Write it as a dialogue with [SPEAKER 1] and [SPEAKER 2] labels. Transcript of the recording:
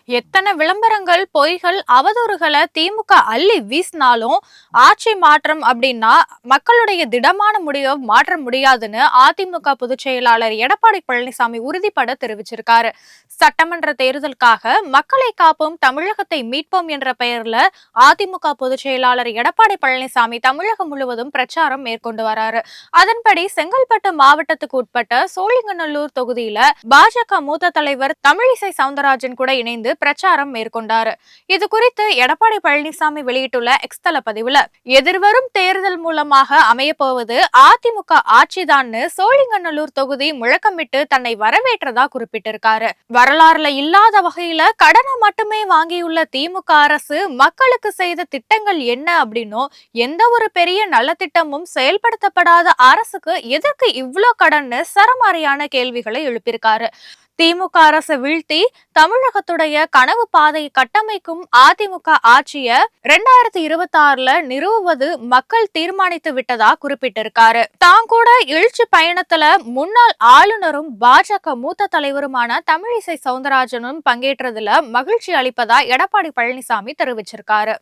[SPEAKER 1] எத்தனை விளம்பரங்கள், பொய்கள், அவதூறுகளை திமுக அள்ளி வீசினாலும் ஆட்சி மாற்றம் அப்படின்னா மக்களுடைய திடமான முடிவை மாற்ற முடியாதுன்னு அதிமுக பொதுச் செயலாளர் எடப்பாடி பழனிசாமி உறுதிபட தெரிவிச்சிருக்காரு. சட்டமன்ற தேர்தலுக்காக மக்களை காப்போம் தமிழகத்தை மீட்போம் என்ற பெயர்ல அதிமுக பொதுச் செயலாளர் எடப்பாடி பழனிசாமி தமிழகம் முழுவதும் பிரச்சாரம் மேற்கொண்டு வராரு. அதன்படி செங்கல்பட்டு மாவட்டத்துக்கு உட்பட்ட சோழிங்கநல்லூர் தொகுதியில பாஜக மூத்த தலைவர் தமிழிசை சவுந்தரராஜன் கூட இணைந்து பிரச்சாரம் மேற்கொண்டாரு. இது குறித்து எடப்பாடி பழனிசாமி வெளியிட்டுள்ள எக்ஸ் தள பதிவுல எதிர்வரும் தேர்தல் மூலமாக அமையப்போவது அதிமுக ஆட்சிதான்னு சோழிங்கநல்லூர் தொகுதி முழக்கமிட்டு தன்னை வரவேற்றதா குறிப்பிட்டிருக்காரு. வரலாறுல இல்லாத வகையில கடனை மட்டுமே வாங்கியுள்ள திமுக அரசு மக்களுக்கு செய்த திட்டங்கள் என்ன அப்படின்னும், எந்த ஒரு பெரிய நல்ல திட்டமும் செயல்படுத்தப்படாத அரசுக்கு எதற்கு இவ்ளோ கடன்னு சரமாரியான கேள்விகளை எழுப்பியிருக்காரு. திமுக அரசை வீழ்த்தி தமிழகத்துடைய கனவு பாதையை கட்டமைக்கும் அதிமுக ஆட்சிய 2026ல நிறுவுவது மக்கள் தீர்மானித்து விட்டதா குறிப்பிட்டிருக்காரு. தான் கூட எழுச்சி பயணத்துல முன்னாள் ஆளுநரும் பாஜக மூத்த தலைவருமான தமிழிசை சவுந்தரராஜனும் பங்கேற்றதுல மகிழ்ச்சி அளிப்பதா எடப்பாடி பழனிசாமி தெரிவிச்சிருக்காரு.